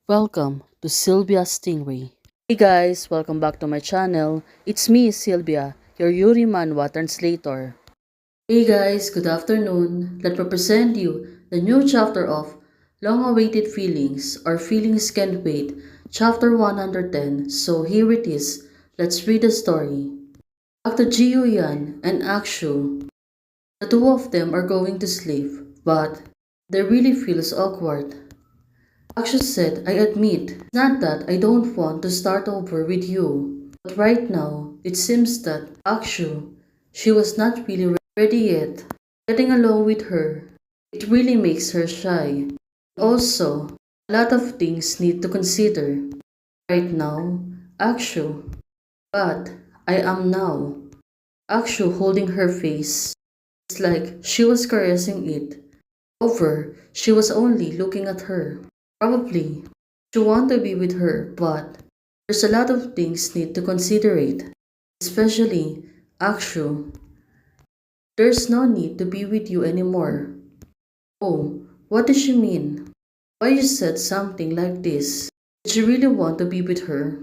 Welcome to Sylvia Stingray. Hey guys, welcome back to my channel. It's me, Sylvia, your Yuri Manhwa translator. Hey guys, good afternoon. Let me present you the new chapter of Long-Awaited Feelings or Feelings Can't Wait, chapter 110. So here it is. Let's read the story. Back to Ji Yan and Akshu. The two of them are going to sleep, but they really feels awkward. Akshu said, I admit, it's not that I don't want to start over with you. But right now, it seems that Akshu, she was not really ready yet. Getting along with her, it really makes her shy. Also, a lot of things need to consider. Right now, Akshu, but I am now. Akshu holding her face. It's like she was caressing it. Over, she was only looking at her. Probably, she want to be with her, but there's a lot of things need to considerate. Especially, Akshu, there's no need to be with you anymore. Oh, what does she mean? Why you said something like this? Did she really want to be with her?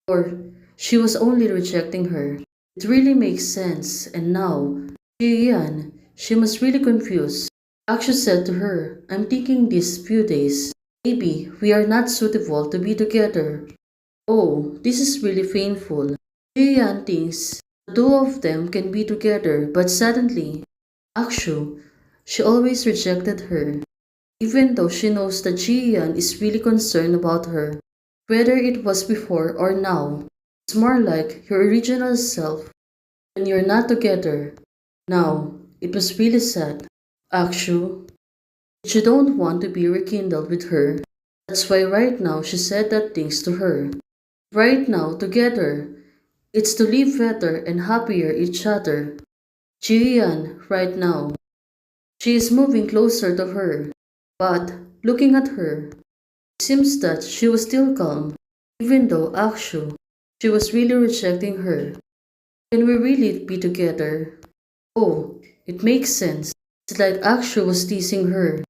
Or she was only rejecting her? It really makes sense, and now, Jiyan, she must really confused. Akshu said to her, I'm thinking these few days. Maybe we are not suitable to be together. Oh, this is really painful. Jiyan thinks the two of them can be together, but suddenly, Akshu, she always rejected her, even though she knows that Jiyan is really concerned about her. Whether it was before or now, it's more like your original self when you're not together. Now, it was really sad. Akshu, she don't want to be rekindled with her. That's why right now she said that things to her. Right now, together, it's to live better and happier each other. Jiyan, right now, she is moving closer to her, but looking at her, it seems that she was still calm, even though Akshu, she was really rejecting her. Can we really be together? Oh, it makes sense. It's like Akshu was teasing her.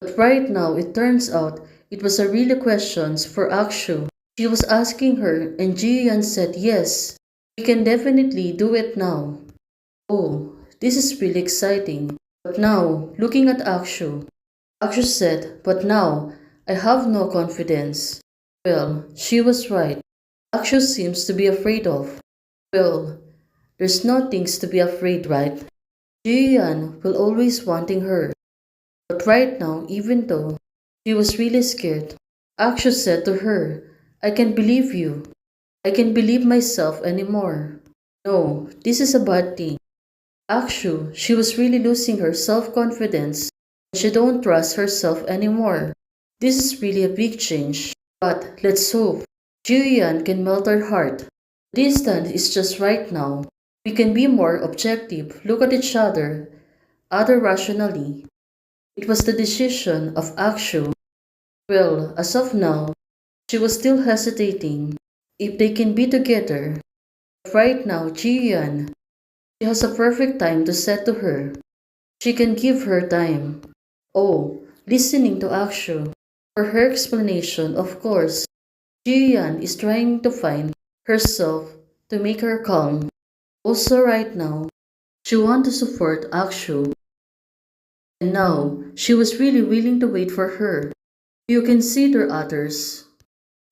But right now, it turns out it was a real question for Akshu. She was asking her, and Jiyan said yes. We can definitely do it now. Oh, this is really exciting. But now, looking at Akshu, Akshu said, but now, I have no confidence. Well, she was right. Akshu seems to be afraid of. Well, there's no things to be afraid, right? Jiyan will always wanting her. But right now, even though she was really scared, Akshu said to her, I can't believe you. I can't believe myself anymore. No, this is a bad thing. Akshu, she was really losing her self-confidence. She don't trust herself anymore. This is really a big change. But let's hope Jiyan can melt her heart. The distance is just right now. We can be more objective, look at each other rationally. It was the decision of Akshu. Well, as of now, she was still hesitating if they can be together. Right now, Jiyan, she has a perfect time to set to her. She can give her time. Oh, listening to Akshu. For her explanation, of course, Jiyan is trying to find herself to make her calm. Also right now, she wants to support Akshu. And now, she was really willing to wait for her. You consider others.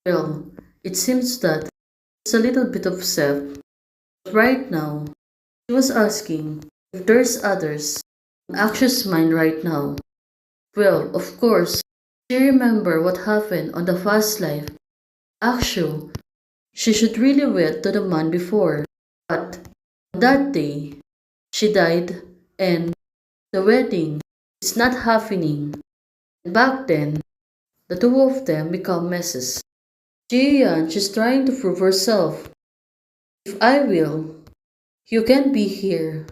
Well, it seems that it's a little bit of self. But right now, she was asking if there's others in Akshu's mind right now. Well, of course, she remember what happened on the past life. Akshu, she should really wed to the man before. But on that day, she died and the wedding is not happening. And back then, the two of them become messes. Jiyan, she's trying to prove herself. If I will, you can't be here.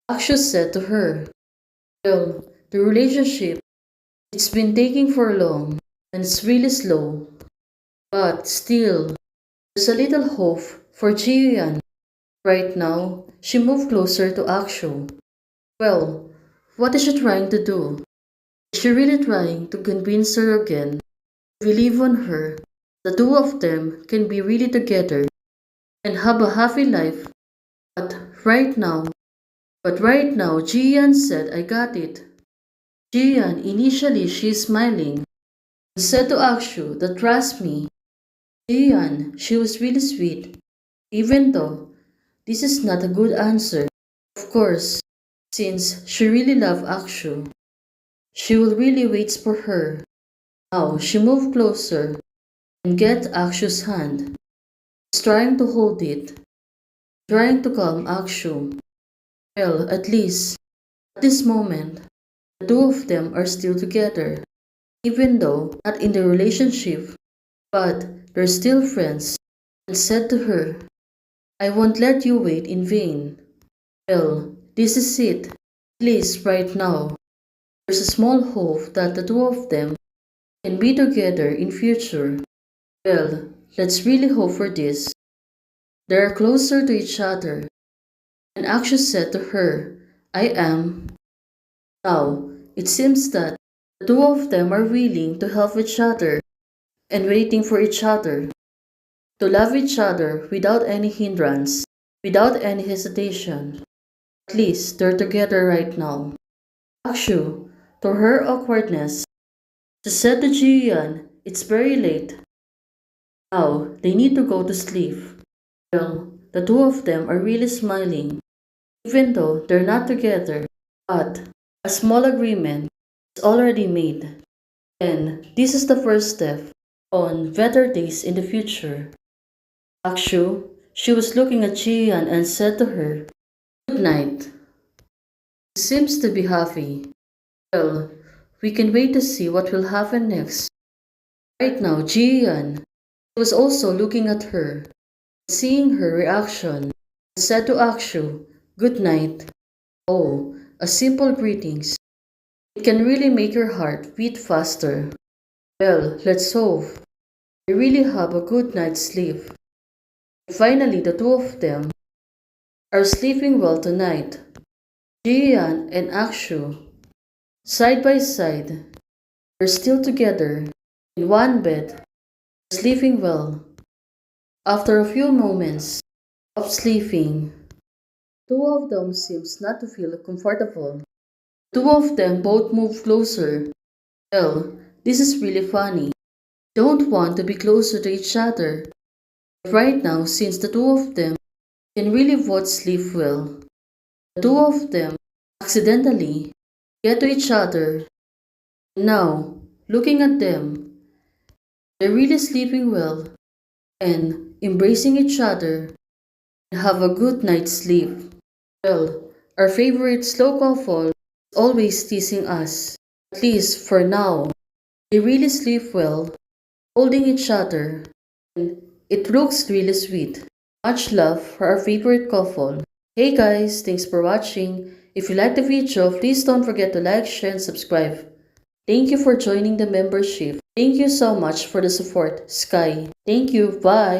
Akshu said to her. Well, the relationship, it's been taking for long and it's really slow. But still, there's a little hope for Jiyan. Right now, she moved closer to Akshu. Well, what is she trying to do? Is she really trying to convince her again to believe on her? The two of them can be really together and have a happy life. But right now, Jian said, I got it. Jian, initially she's smiling, and said to Akshu that trust me. Jian, she was really sweet, even though this is not a good answer. Of course, since she really loved Akshu, she will really wait for her. Now she moved closer and get Akshu's hand. She's trying to hold it, trying to calm Akshu. Well, at least, at this moment, the two of them are still together. Even though not in the relationship, but they're still friends. And said to her, I won't let you wait in vain. Well, this is it. At least right now, there's a small hope that the two of them can be together in future. Well, let's really hope for this. They are closer to each other. And Akshu said to her, I am. Now, it seems that the two of them are willing to help each other and waiting for each other, to love each other without any hindrance, without any hesitation. At least they're together right now. Akshu, to her awkwardness, she said to Jiyan, it's very late. Now, they need to go to sleep. Well, the two of them are really smiling, even though they're not together. But a small agreement is already made. And this is the first step on better days in the future. Akshu, she was looking at Jiyan and said to her, good night. She seems to be happy. Well, we can wait to see what will happen next. Right now, Jiyan was also looking at her, seeing her reaction, said to Akshu, good night. Oh, a simple greetings. It can really make your heart beat faster. Well, let's hope they really have a good night's sleep. Finally, the two of them are sleeping well tonight. Jian and Akshu, side by side, are still together in one bed, sleeping well. After a few moments of sleeping, two of them seems not to feel comfortable. Two of them both move closer. Well, this is really funny. Don't want to be closer to each other. But right now, since the two of them can really both sleep well, the two of them accidentally get to each other. Now, looking at them, they're really sleeping well and embracing each other and have a good night's sleep. Well, our favorite slow couple is always teasing us. At least for now, they really sleep well, holding each other, and it looks really sweet. Much love for our favorite couple. Hey guys, thanks for watching. If you liked the video, please don't forget to like, share, and subscribe. Thank you for joining the membership. Thank you so much for the support, Sky. Thank you. Bye.